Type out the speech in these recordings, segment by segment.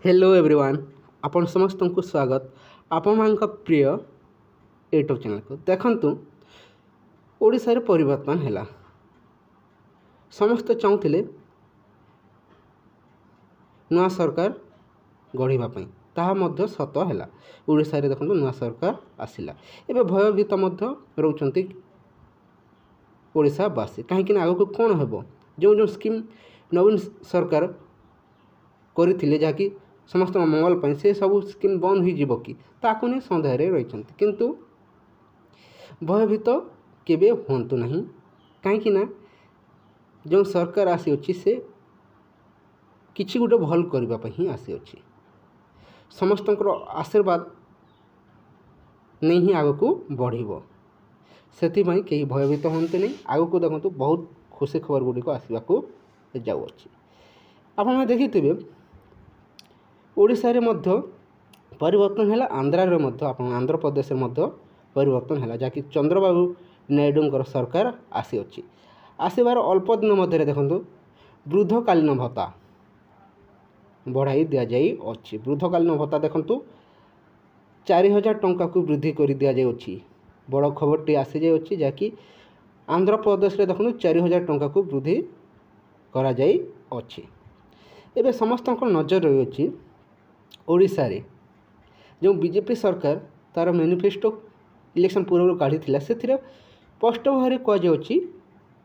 hello everyone आपण समस्त को स्वागत आपण मान प्रिय यूट्यूब चैनल को देखंतु ओडिशा रे परिवर्तन हैला समस्त चाहूले नुआ सरकार गढ़ा ताहा मध्य सत है ओडिशा रे देखंतु नुआ सरकार आसिला एबे भयभीत मध्य रहउचंती ओडिशावासी कहीं आगक कौन हेबो जो जो स्कीम नवीन सरकार करथिले जाकि समस्त मंगल पर से सब स्कीम बंद हो कि ताकू नहीं सन्देह रही किंतु भयभीत केबे हुंतु नहीं कहीं जो सरकार आसी से किछि गोटे भल करने ही आसी समस्त आशीर्वाद नहीं ही आगक बढ़ से कहीं भयभीत हूँ नहीं आगक देखो बहुत खुशी खबर गुड़िक आसवाक जाऊँगी आपने देखिथे ओडिशा रे मध्य परिवर्तन है आंध्रा रे मध्य आंध्र प्रदेश मध्य परिवर्तन है जहाँकि चंद्रबाबू नायडू सरकार आसी आसबार अल्प दिन मध्य देखो वृद्धकालीन भत्ता बढ़ाई दि जाए वृद्धकालीन भत्ता देखु 4000 टंका को वृद्धि कर दि जाए बड़ खबरटी आसी जाए जहाँकि आंध्र प्रदेश में देखो 4000 टंका को वृद्धि करा जाई अछि एबे समस्त नजर रही ओडिशा रे जो बीजेपी सरकार तार मैनिफेस्टो इलेक्शन पूर्व काढ़ी से स्पष्ट भाव कहुच्छी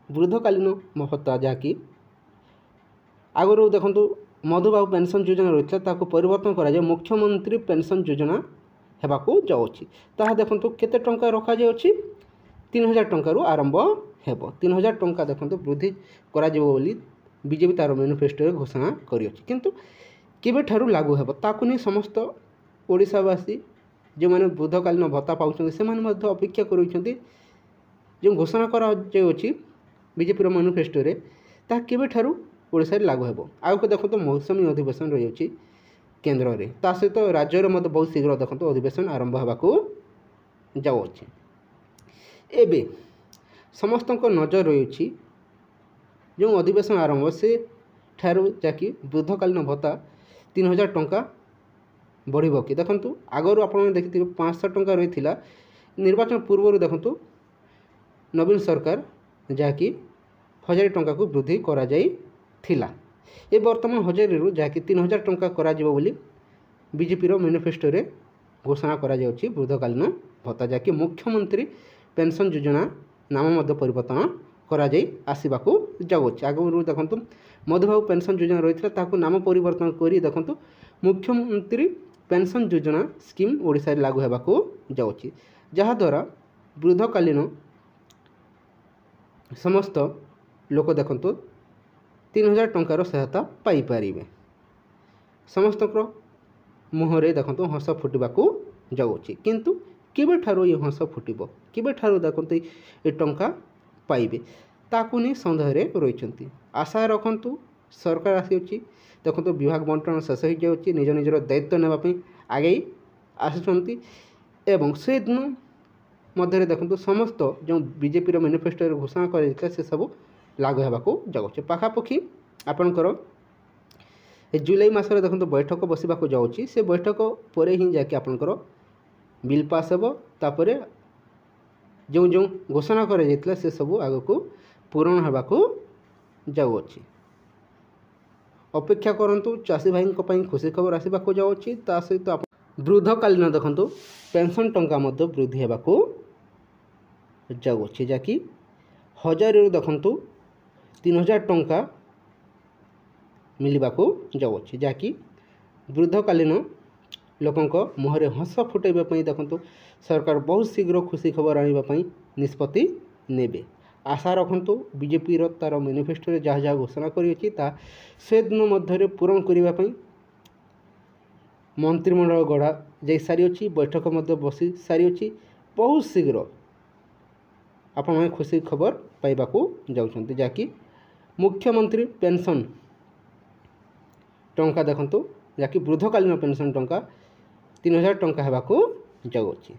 वृद्धकालीन भत्ता जहाँकि आगु देखु मधुबाबू पेंशन योजना रही है परिवर्तन करा मुख्यमंत्री पेंशन योजना होगाकू जाऊँगी ताहा देखु केते टंका रखा जाए 3000 टंकार आरंभ हो 3000 टंका देखो वृद्धि करा बीजेपी तार मैनिफेस्टो घोषणा करिंतु केबे ठारू लागू हेब ताकू नहीं समस्त ओडिशावासी जो मैंने वृद्धकालीन भत्ता पाँच से अपेक्षा कर जो घोषणा करा बीजेपी मैनिफेस्टो ता केबे ठारू ओडिशा रे लागू हेब आगक देखो तो मौसमी अधिवेशन रही केन्द्र में ता सहित राज्य में बहुत शीघ्र देखो अधिवेशन आरंभ होगाकू जाऊँगी एबे समस्त नजर रही जो अधिवेशन आरंभ से ठारू जाकि वृद्धकालीन भत्ता 3000 टंका बढ़ कि देखु आगु आप देखिए 500 टंका रही निर्वाचन पूर्व देखु नवीन सरकार जहाँकि 1000 टंका को वृद्धि करा थिला ए बर्तमान 1000 रु जहाँकि 3000 टंका करा बोली बीजेपी मैनिफेस्टो रे घोषणा करा जाउछि वृद्धकालीन भत्ता जहाँकि मुख्यमंत्री पेंशन योजना नाम परिवर्तन करा आसवाक जाऊँगी आगु देखु मधुबाबू पेंशन योजना रही है नाम परिवर्तन कर देखु मुख्यमंत्री पेंशन योजना स्कीम ओडिशा रे लागू होगाकू जाऊँगी जहाँद्वारा वृद्धकालीन समस्त लोक देखु 3000 टंकार सहायता पाइपर समस्त मुहरे देखु हस फुटवाक जाऊँगी किंतु केबे ठारू ये हस फुटब केबे ठारू देखु ये टंका पाइबे ताकू नहीं सन्देह रही आशा रखु सरकार आसी देखो विभाग बंटन शेष हो जाऊँगी निज निजर दायित्व नापी आगे आसुँच एवं से दिन मध्य देखो समस्त जो बीजेपी मैनिफेस्टो घोषणा कर से सब लागू होगाकू जाऊँगी पाखापाखि आपणकर जुलाई मसरे देखो बैठक बसवाक जाऊँगी से बैठक पर ही जाकि आपणकर बिल पास हो तापर जो जो घोषणा कर से सब आगक पूरण होगाकू जाऊँगी अपेक्षा करंतु चाषी भाई खुशी खबर आसवाक जाऊँगी ता सहित वृद्धकालीन देखु पेंशन टंका वृद्धि होगाकू जाऊँगी जहाँकि 1000 रु देखु 3000 टंका मिलवाक जाऊँगी जहाँकि वृद्धकालीन लोकों मुहरे हस फुटाइवाई देखु सरकार बहुत शीघ्र खुशी खबर आने निष्पत्ति नेबे आशा रखु बीजेपी तार मैनिफेस्टो जहाँ जहाँ घोषणा कर से दिन मध्य पूरण करने मंत्रिमंडल गढ़ा जा सारी बैठक बसी सारी बहुत शीघ्र आपण खुशी खबर पाइबाक जाउछन्ति जहाँकि मुख्यमंत्री पेंशन टंका देखु जहाँकि वृद्धकालीन पेंशन टंका 3000 टंका होगाकू जाऊँगी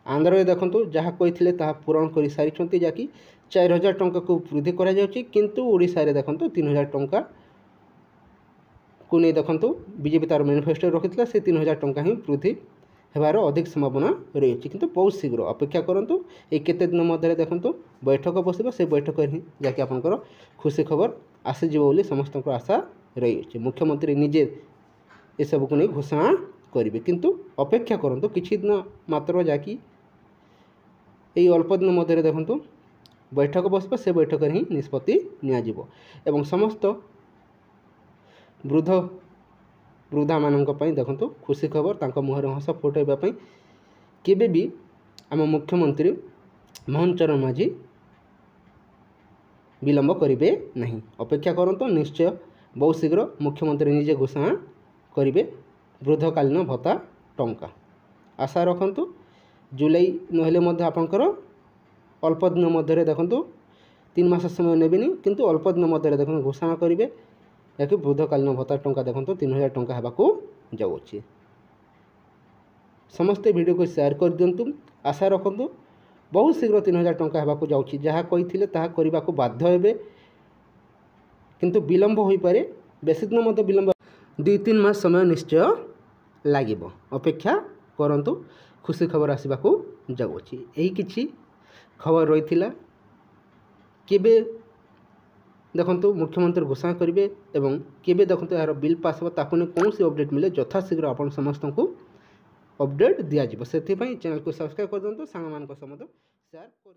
आंध्र में देखु जहाँ कही पूरण कर सारी जहाँकि 4000 टंका को वृद्धि करा किंतु ओडिशा रे देखु 3000 टंका को नहीं देखंतु बीजेपी तार मैनिफेस्टो रखिथिला से 3000 टंका ही वृद्धि हेबार अधिक संभावना रही किंतु बहुत शीघ्र अपेक्षा करंतु ए केते दिन मध्य देखंतु बैठक बसिबा से बैठक ही जाकि आपनकर खुशी खबर आसी जिवो बोली समस्त आशा रही मुख्यमंत्री निजे ए सब को नहीं घोषणा करेंगे किंतु अपेक्षा करंतु किछि दिन मात्र जाकि यही अल्प दिन मध्य देखंतु बैठक बसबा से बैठक ही निष्पत्ति नियाजिवो एवं समस्त वृद्धा मानक देखंतु खुशी खबर तांको मुहर हस फुटाइबा पई केबे भी आम मुख्यमंत्री मोहन चरण माझी विलंब करेंगे नहीं अपेक्षा करंतु निश्चय बहुत शीघ्र मुख्यमंत्री निजे घोषणा करेंगे वृद्धकालीन भत्ता टंका आशा रखंतु जुलाई नहेले मध्य आपनकर अल्प दिन मध्य देखंतु 3 मास समय नेबिनी किंतु अल्प दिन मध्य देखंतु घोषणा करेंगे याकि वृद्धकालीन भत्ता टंका देखंतु 3000 टंका हेबाकू जाउछि समस्ते वीडियो को शेयर कर दिंतु आशा रखंतु बहुत शीघ्र 3000 टंका हेबाकू जाउछि जहाँ कहिथिले ताहा करिबाकू बाध्य हेबे किंतु विलंब होई पारे बेसी दिन मध्य विलंब 2-3 मास समय निश्चय लागिबो अपेक्षा करंतु खुशी खबर आसबाकू जाउछि एही किछि खबर रहिथिला केबे देखंतु मुख्यमंत्री घोषणा करेंगे एवं केबे देखंतु यार बिल पास हो ताकू ने कौन सी अपडेट मिले यथाशीघ्र आपण समस्त को अपडेट दिया जिवो सेथि पई चैनल को सब्सक्राइब कर दंतु सांग मान को समस्त शेयर कर